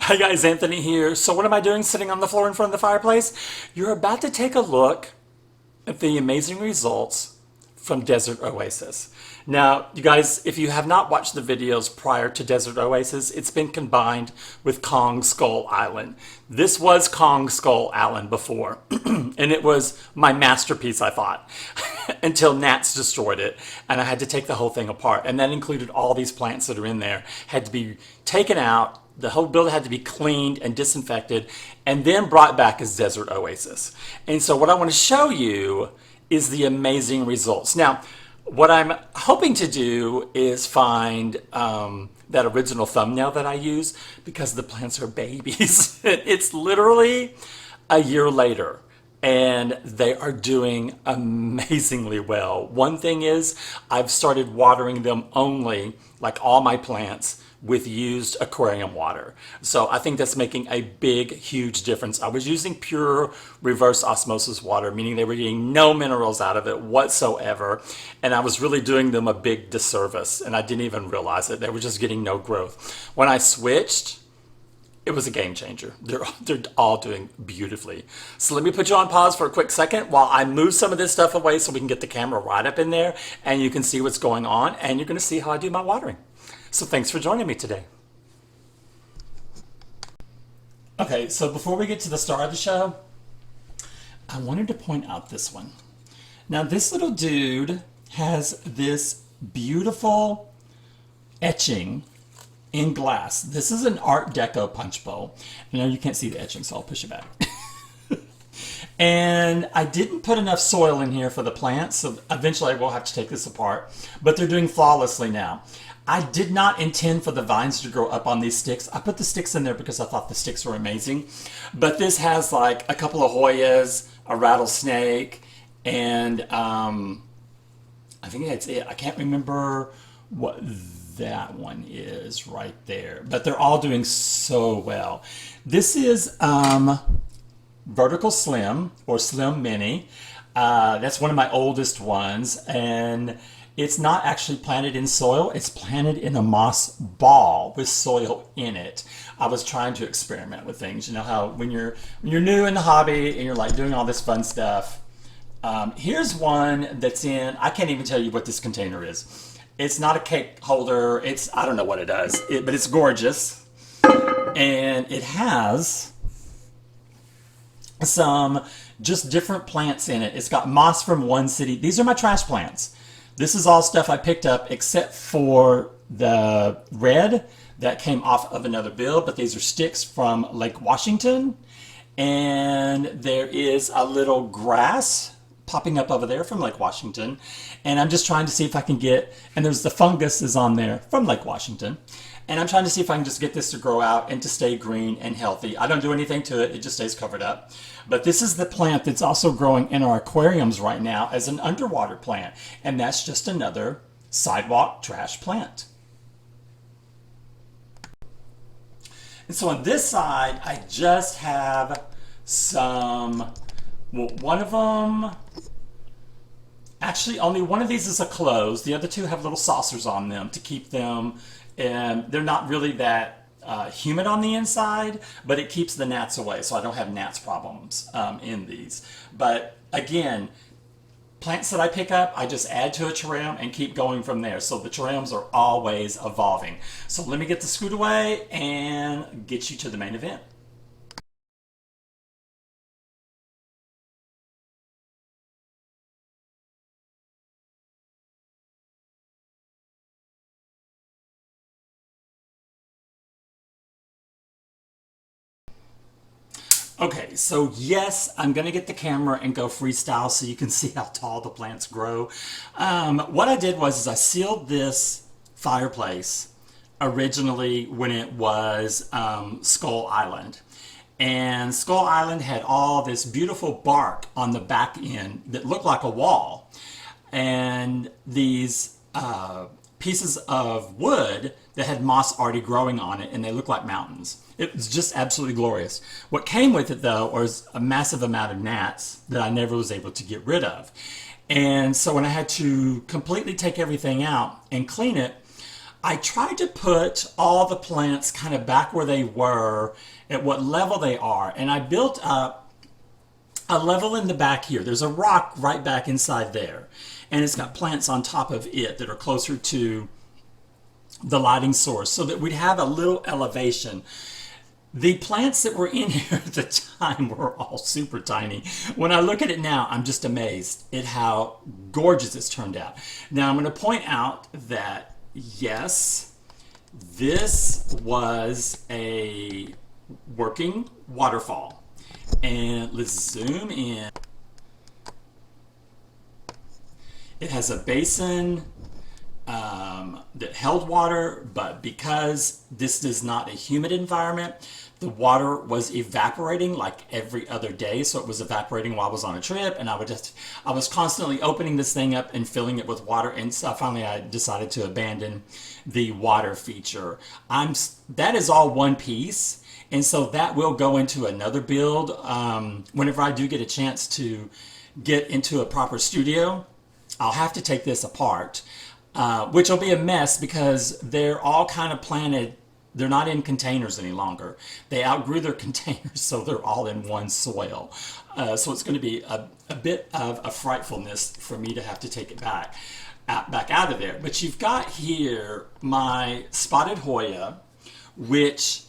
Hi guys, Anthony here. So what am I doing sitting on the floor in front of the fireplace? You're about to take a look at the amazing results from Desert Oasis. Now, you guys, if you have not watched the videos prior to Desert Oasis, it's been combined with Kong Skull Island. This was Kong Skull Island before, and it was my masterpiece, I thought, until gnats destroyed it, and I had to take the whole thing apart. And that included all these plants that are in there, had to be taken out. The whole building had to be cleaned and disinfected and then brought back as Desert Oasis. And so what I want to show you is the amazing results. Now, what I'm hoping to do is find that original thumbnail that I use because the plants are babies. It's literally a year later and they are doing amazingly well. One thing is I've started watering them only, like all my plants, with used aquarium water. So I think that's making a big, huge difference. I was using pure reverse osmosis water, meaning they were getting no minerals out of it whatsoever. And I was really doing them a big disservice and I didn't even realize it. They were just getting no growth. When I switched, it was a game changer. They're all doing beautifully. So let me put you on pause for a quick second while I move some of this stuff away so we can get the camera right up in there and you can see what's going on and you're gonna see how I do my watering. So thanks for joining me today. Okay, so before we get to the star of the show, I wanted to point out this one. Now this little dude has this beautiful etching in glass. This is an Art Deco punch bowl. Now you can't see the etching, so I'll push it back. And I didn't put enough soil in here for the plants, so eventually I will have to take this apart, but they're doing flawlessly now. I did not intend for the vines to grow up on these sticks. I put the sticks in there because I thought the sticks were amazing. But this has like a couple of Hoyas, a rattlesnake, and I think that's it. I can't remember what that one is right there. But they're all doing so well. This is Vertical Slim or Slim Mini. That's one of my oldest ones. And it's not actually planted in soil, it's planted in a moss ball with soil in it. I was trying to experiment with things. You know how when you're new in the hobby and you're like doing all this fun stuff. Here's one that's in, I can't even tell you what this container is. It's not a cake holder, I don't know what it does, but it's gorgeous. And it has some just different plants in it. It's got moss from one city. These are my trash plants. This is all stuff I picked up except for the red that came off of another bill, but these are sticks from Lake Washington. And there is a little grass popping up over there from Lake Washington. And I'm just trying to see if I can get, and there's the fungus is on there from Lake Washington. And I'm trying to see if I can just get this to grow out and to stay green and healthy. I don't do anything to it, it just stays covered up. But this is the plant that's also growing in our aquariums right now as an underwater plant. And that's just another sidewalk trash plant. And so on this side, I just have some, well, one of them, actually only one of these is a closed. The other two have little saucers on them to keep them, and they're not really that humid on the inside, but it keeps the gnats away, so I don't have gnats problems in these. But again, plants that I pick up, I just add to a terrarium and keep going from there. So the terrariums are always evolving. So let me get the scoot away and get you to the main event. Okay, so yes, I'm gonna get the camera and go freestyle so you can see how tall the plants grow. What I did was I sealed this fireplace originally when it was Skull Island. And Skull Island had all this beautiful bark on the back end that looked like a wall. And these pieces of wood that had moss already growing on it, and they looked like mountains. It was just absolutely glorious. What came with it, though, was a massive amount of gnats that I never was able to get rid of. And so when I had to completely take everything out and clean it, I tried to put all the plants kind of back where they were at what level they are. And I built up a level in the back here. There's a rock right back inside there. And it's got plants on top of it that are closer to the lighting source so that we'd have a little elevation. The plants that were in here at the time were all super tiny. When I look at it now, I'm just amazed at how gorgeous it's turned out. Now I'm going to point out that yes, this was a working waterfall. And let's zoom in. It has a basin that held water, but because this is not a humid environment, the water was evaporating like every other day. So it was evaporating while I was on a trip, and I was constantly opening this thing up and filling it with water. And so finally I decided to abandon the water feature. That is all one piece. And so that will go into another build whenever I do get a chance to get into a proper studio. I'll have to take this apart, which will be a mess because they're all kind of planted. They're not in containers any longer. They outgrew their containers, so they're all in one soil. So it's going to be a bit of a frightfulness for me to have to take it back out of there. But you've got here my spotted Hoya, which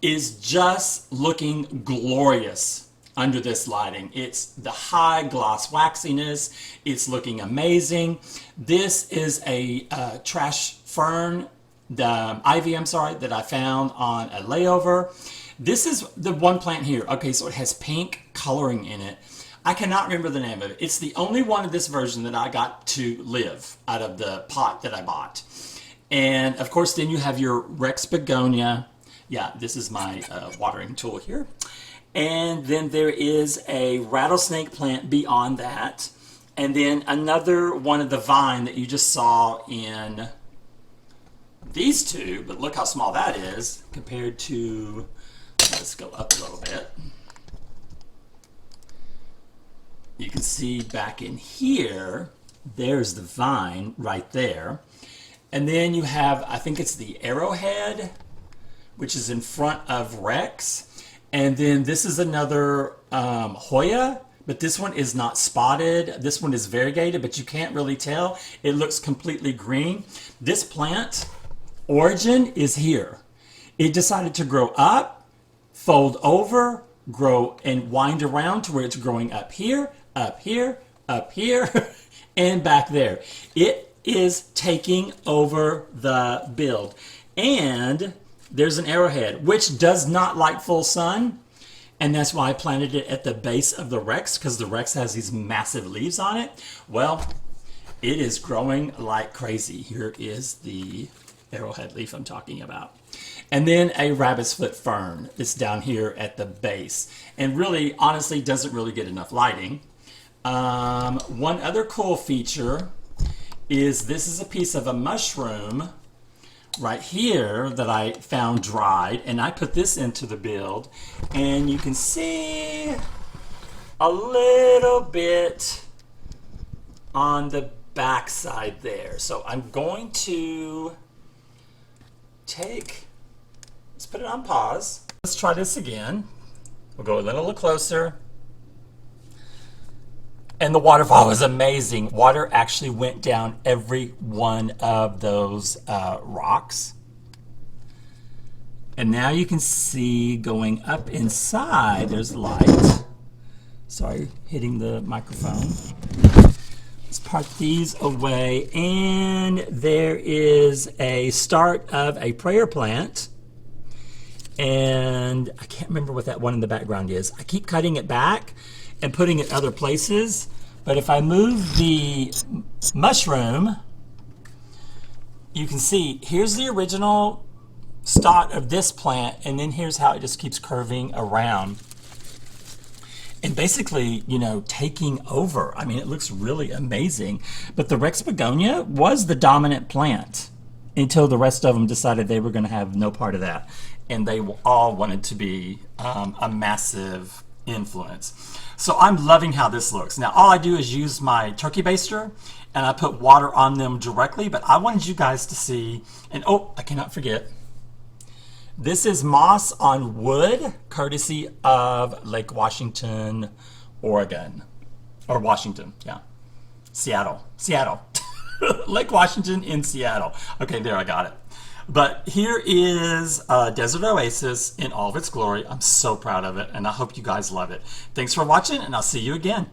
is just looking glorious under this lighting. It's the high gloss waxiness. It's looking amazing. This is a trash fern, the ivy, I'm sorry, that I found on a layover. This is the one plant here. Okay, so it has pink coloring in it. I cannot remember the name of it. It's the only one of this version that I got to live out of the pot that I bought. And of course, then you have your Rex begonia. Yeah, this is my watering tool here. And then there is a rattlesnake plant beyond that. And then another one of the vine that you just saw in these two. But look how small that is compared to, let's go up a little bit. You can see back in here, there's the vine right there. And then you have, I think it's the arrowhead, which is in front of Rex. And then this is another Hoya, but this one is not spotted. This one is variegated, but you can't really tell. It looks completely green. This plant origin is here. It decided to grow up, fold over, grow and wind around to where it's growing up here, up here, up here, and back there. It is taking over the build. And there's an arrowhead, which does not like full sun. And that's why I planted it at the base of the Rex, because the Rex has these massive leaves on it. Well, it is growing like crazy. Here is the arrowhead leaf I'm talking about. And then a rabbit's foot fern that's down here at the base. And really, honestly, doesn't really get enough lighting. One other cool feature is this is a piece of a mushroom right here that I found dried, and I put this into the build, and you can see a little bit on the back side there. So I'm going to let's put it on pause. Let's try this again. We'll go a little closer. And the waterfall was amazing. Water actually went down every one of those rocks. And now you can see going up inside, there's light. Sorry, hitting the microphone. Let's park these away. And there is a start of a prayer plant. And I can't remember what that one in the background is. I keep cutting it back and putting it other places. But if I move the mushroom, you can see here's the original start of this plant, and then here's how it just keeps curving around. And basically, you know, taking over. I mean, it looks really amazing. But the Rex begonia was the dominant plant until the rest of them decided they were going to have no part of that. And they all wanted to be a massive influence. So I'm loving how this looks. Now all I do is use my turkey baster and I put water on them directly, but I wanted you guys to see, and oh, I cannot forget, this is moss on wood, courtesy of Lake Washington, Oregon. Or Washington, yeah. Seattle. Lake Washington in Seattle. Okay, there, I got it. But here is Desert Oasis in all of its glory. I'm so proud of it, and I hope you guys love it. Thanks for watching, and I'll see you again.